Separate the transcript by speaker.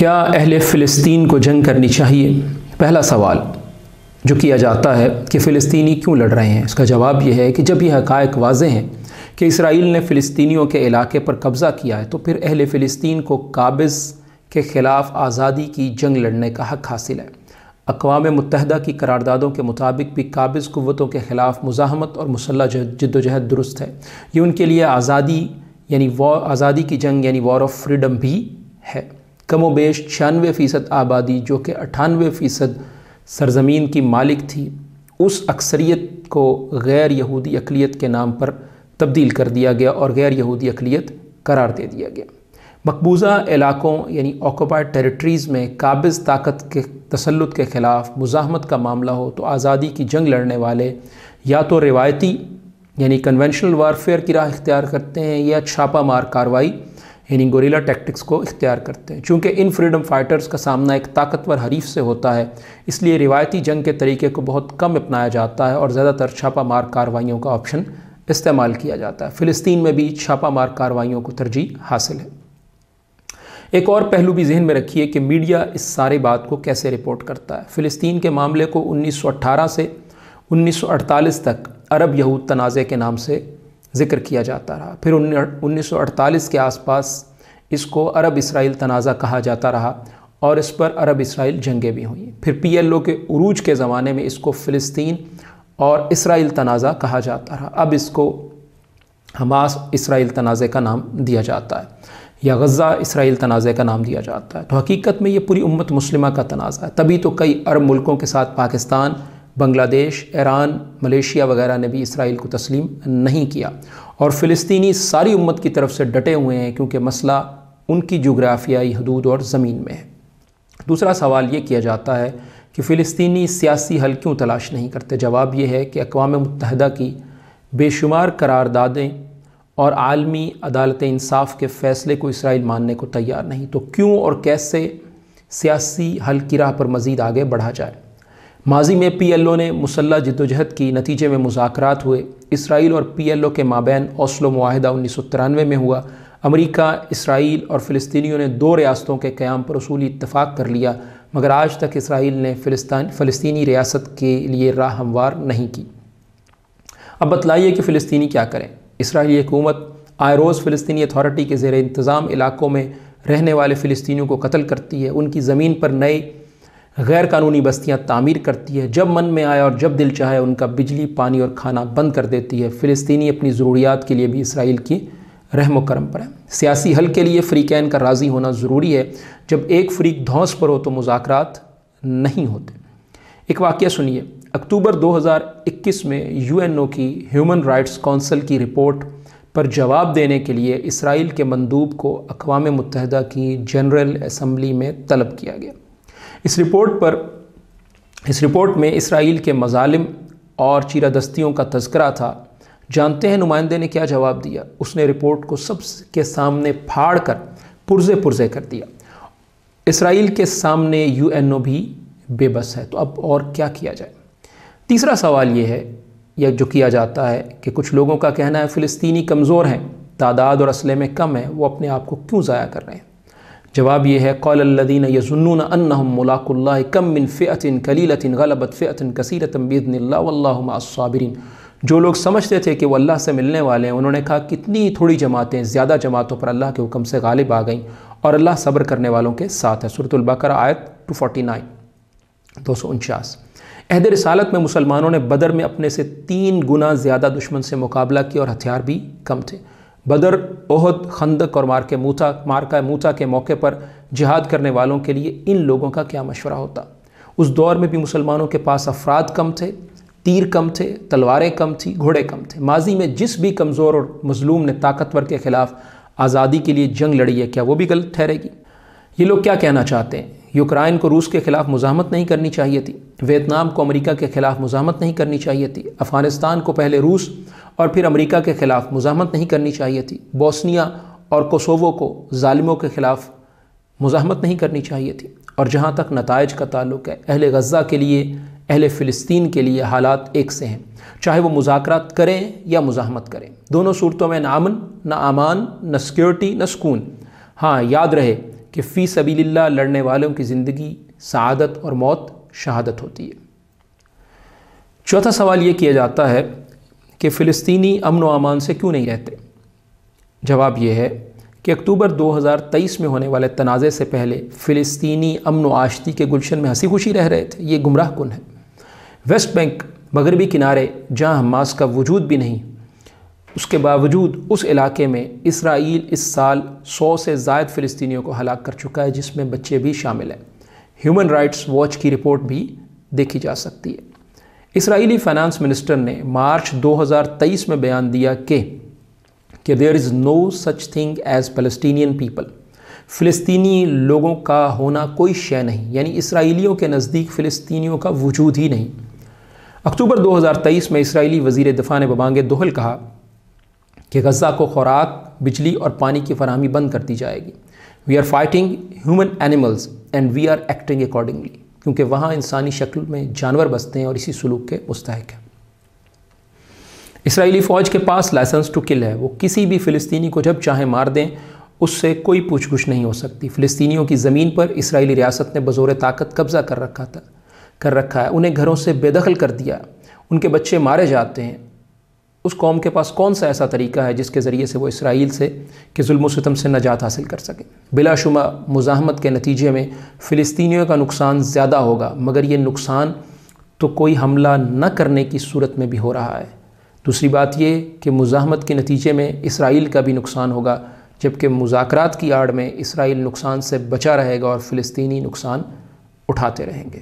Speaker 1: کیا اہل فلسطین کو جنگ کرنی چاہیے؟ پہلا سوال جو کیا جاتا ہے کہ فلسطینی کیوں لڑ رہے ہیں، اس کا جواب یہ ہے کہ جب یہ حقائق واضح ہیں کہ اسرائیل نے فلسطینیوں کے علاقے پر قبضہ کیا ہے تو پھر اہل فلسطین کو قابض کے خلاف آزادی کی جنگ لڑنے کا حق حاصل ہے۔ اقوام متحدہ کی قراردادوں کے مطابق بھی قابض قوتوں کے خلاف مزاحمت اور مسلح جدوجہد درست ہے۔ یہ ان کے لیے آزادی کی جنگ یعنی وار آف فریڈم بھی ہے۔ کم و بیش 96% آبادی جو کہ 98% سرزمین کی مالک تھی، اس اکثریت کو غیر یہودی اقلیت کے نام پر تبدیل کر دیا گیا اور غیر یہودی اقلیت قرار دے دیا گیا۔ مقبوضہ علاقوں یعنی آکوپائڈ ٹیریٹریز میں قابض طاقت کے تسلط کے خلاف مزاحمت کا معاملہ ہو تو آزادی کی جنگ لڑنے والے یا تو روایتی یعنی کنونشنل وارفیئر کی راہ اختیار کرتے ہیں یا چھاپہ مار کارروائی یعنی گوریلا ٹیکٹکس کو اختیار کرتے ہیں۔ چونکہ ان فریڈم فائٹرز کا سامنا ایک طاقتور حریف سے ہوتا ہے، اس لیے روایتی جنگ کے طریقے کو بہت کم اپنایا جاتا ہے اور زیادہ تر چھاپہ مار کارروائیوں کا آپشن استعمال کیا جاتا ہے۔ فلسطین میں بھی چھاپہ مار کارروائیوں کو ترجیح حاصل ہے۔ ایک اور پہلو بھی ذہن میں رکھیے کہ میڈیا اس سارے بات کو کیسے رپورٹ کرتا ہے۔ فلسطین کے معاملے کو 1918 سے 1948 تک عرب یہود تنازع کے نام سے ذکر کیا جاتا رہا، پھر 1948 کے آس پاس اس کو عرب اسرائیل تنازع کہا جاتا رہا اور اس پر عرب اسرائیل جنگیں بھی ہوئیں۔ پھر PLO کے عروج کے زمانے میں اس کو فلسطین اور اسرائیل تنازع کہا جاتا رہا، اب اس کو حماس اسرائیل تنازع کا نام دیا جاتا ہے یا غزہ اسرائیل تنازع کا نام دیا جاتا ہے۔ تو حقیقت میں یہ پوری امت مسلمہ کا تنازع ہے، تبھی تو کئی عرب ملکوں کے ساتھ پاکستان، بنگلہ دیش، ایران، ملیشیا وغیرہ نے بھی اسرائیل کو تسلیم نہیں کیا اور فلسطینی ساری امت کی طرف سے ڈٹے ہوئے ہیں کیونکہ مسئلہ ان کی جغرافیائی حدود اور زمین میں ہے۔ دوسرا سوال یہ کیا جاتا ہے کہ فلسطینی سیاسی حل کیوں تلاش نہیں کرتے؟ جواب یہ ہے کہ اقوام متحدہ کی بے شمار قراردادیں اور عالمی عدالت انصاف کے فیصلے کو اسرائیل ماننے کو تیار نہیں، تو کیوں اور کیسے سیاسی حل کی راہ پر مزید آگے بڑھا جائے؟ ماضی میں PLO نے مسلح جدوجہد کی نتیجے میں مذاکرات ہوئے، اسرائیل اور PLO کے مابین اوسلو معاہدہ 1993 میں ہوا۔ امریکہ، اسرائیل اور فلسطینیوں نے 2 ریاستوں کے قیام پر اصولی اتفاق کر لیا، مگر آج تک اسرائیل نے فلسطینی ریاست کے لیے راہ ہموار نہیں کی۔ اب بتلائیے کہ فلسطینی کیا کریں؟ اسرائیلی حکومت آئے روز فلسطینی اتھارٹی کے زیر انتظام علاقوں میں رہنے والے فلسطینیوں کو قتل کرتی ہے، ان کی زمین پر نئے غیر قانونی بستیاں تعمیر کرتی ہے، جب من میں آئے اور جب دل چاہے ان کا بجلی، پانی اور کھانا بند کر دیتی ہے۔ فلسطینی اپنی ضروریات کے لیے بھی اسرائیل کی رحم و کرم پر ہے۔ سیاسی حل کے لیے فریقین کا راضی ہونا ضروری ہے، جب ایک فریق دھونس پر ہو تو مذاکرات نہیں ہوتے۔ ایک واقعہ سنیے۔ اکتوبر 2021 میں UNO کی ہیومن رائٹس کونسل کی رپورٹ پر جواب دینے کے لیے اسرائیل کے مندوب کو اقوام متحدہ کی جنرل اسمبلی میں طلب کیا گیا۔ اس رپورٹ میں اسرائیل کے مظالم اور چیرہ دستیوں کا تذکرہ تھا۔ جانتے ہیں نمائندے نے کیا جواب دیا؟ اس نے رپورٹ کو سب کے سامنے پھاڑ کر پرزے کر دیا۔ اسرائیل کے سامنے UNO بھی بے بس ہے، تو اب اور کیا کیا جائے؟ تیسرا سوال یہ ہے یا جو کیا جاتا ہے کہ کچھ لوگوں کا کہنا ہے فلسطینی کمزور ہیں، تعداد اور اسلحے میں کم ہیں، وہ اپنے آپ کو کیوں ضائع کر رہے ہیں؟ جواب یہ ہے قال الذین یظنون انہم ملاقو اللہ کم من فئۃ قلیلۃ غلبت فئۃ کثیرۃ باذن اللہ واللہ مع الصابرین۔ جو لوگ سمجھتے تھے کہ وہ اللہ سے ملنے والے ہیں، انہوں نے کہا کتنی تھوڑی جماعتیں زیادہ جماعتوں پر اللہ کے حکم سے غالب آ گئیں اور اللہ صبر کرنے والوں کے ساتھ ہے۔ سورۃ البقرہ آیت 249۔ عہد رسالت میں مسلمانوں نے بدر میں اپنے سے 3 گنا زیادہ دشمن سے مقابلہ کیا اور ہتھیار بھی کم تھے۔ بدر، احد، خندق اور مارکہ موتا کے موقع پر جہاد کرنے والوں کے لیے ان لوگوں کا کیا مشورہ ہوتا؟ اس دور میں بھی مسلمانوں کے پاس افراد کم تھے، تیر کم تھے، تلواریں کم تھیں، گھوڑے کم تھے۔ ماضی میں جس بھی کمزور اور مظلوم نے طاقتور کے خلاف آزادی کے لیے جنگ لڑی ہے، کیا وہ بھی غلط ٹھہرے گی؟ یہ لوگ کیا کہنا چاہتے ہیں؟ یوکرائن کو روس کے خلاف مزاحمت نہیں کرنی چاہیے تھی، ویتنام کو امریکہ کے خلاف مزاحمت نہیں کرنی چاہیے تھی، افغانستان کو پہلے روس اور پھر امریکہ کے خلاف مزاحمت نہیں کرنی چاہیے تھی، بوسنیا اور کوسوو کو ظالموں کے خلاف مزاحمت نہیں کرنی چاہیے تھی۔ اور جہاں تک نتائج کا تعلق ہے، اہل غزہ کے لیے، اہل فلسطین کے لیے حالات ایک سے ہیں، چاہے وہ مذاکرات کریں یا مزاحمت کریں، دونوں صورتوں میں نہ امن، نہ امان، نہ سیکیورٹی، نہ سکون۔ ہاں یاد رہے کہ فی سبیل اللہ لڑنے والوں کی زندگی سعادت اور موت شہادت ہوتی ہے۔ چوتھا سوال یہ کیا جاتا ہے کہ فلسطینی امن و امان سے کیوں نہیں رہتے؟ جواب یہ ہے کہ اکتوبر 2023 میں ہونے والے تنازع سے پہلے فلسطینی امن و آشتی کے گلشن میں ہنسی خوشی رہ رہے تھے۔ یہ گمراہ کن ہے۔ ویسٹ بینک مغربی کنارے جہاں حماس کا وجود بھی نہیں، اس کے باوجود اس علاقے میں اسرائیل اس سال 100 سے زائد فلسطینیوں کو ہلاک کر چکا ہے، جس میں بچے بھی شامل ہیں۔ ہیومن رائٹس واچ کی رپورٹ بھی دیکھی جا سکتی ہے۔ اسرائیلی فائنانس منسٹر نے مارچ 2023 میں بیان دیا کہ there is no such thing as Palestinian people، فلسطینی لوگوں کا ہونا کوئی شے نہیں، یعنی اسرائیلیوں کے نزدیک فلسطینیوں کا وجود ہی نہیں۔ اکتوبر 2023 میں اسرائیلی وزیر دفاع نے ببانگ دہل کہا کہ غزہ کو خوراک، بجلی اور پانی کی فراہمی بند کر دی جائے گی۔ We are fighting human animals and we are acting accordingly, کیونکہ وہاں انسانی شکل میں جانور بستے ہیں اور اسی سلوک کے مستحق ہیں۔ اسرائیلی فوج کے پاس لائسنس ٹو کل ہے، وہ کسی بھی فلسطینی کو جب چاہیں مار دیں، اس سے کوئی پوچھ گچھ نہیں ہو سکتی۔ فلسطینیوں کی زمین پر اسرائیلی ریاست نے بزور طاقت قبضہ کر رکھا ہے، انہیں گھروں سے بے دخل کر دیا، ان کے بچے مارے جاتے ہیں۔ اس قوم کے پاس کون سا ایسا طریقہ ہے جس کے ذریعے سے وہ اسرائیل سے کے ظلم و ستم سے نجات حاصل کر سکے؟ بلا شبہ مزاحمت کے نتیجے میں فلسطینیوں کا نقصان زیادہ ہوگا، مگر یہ نقصان تو کوئی حملہ نہ کرنے کی صورت میں بھی ہو رہا ہے۔ دوسری بات یہ کہ مزاحمت کے نتیجے میں اسرائیل کا بھی نقصان ہوگا، جبکہ مذاکرات کی آڑ میں اسرائیل نقصان سے بچا رہے گا اور فلسطینی نقصان اٹھاتے رہیں گے۔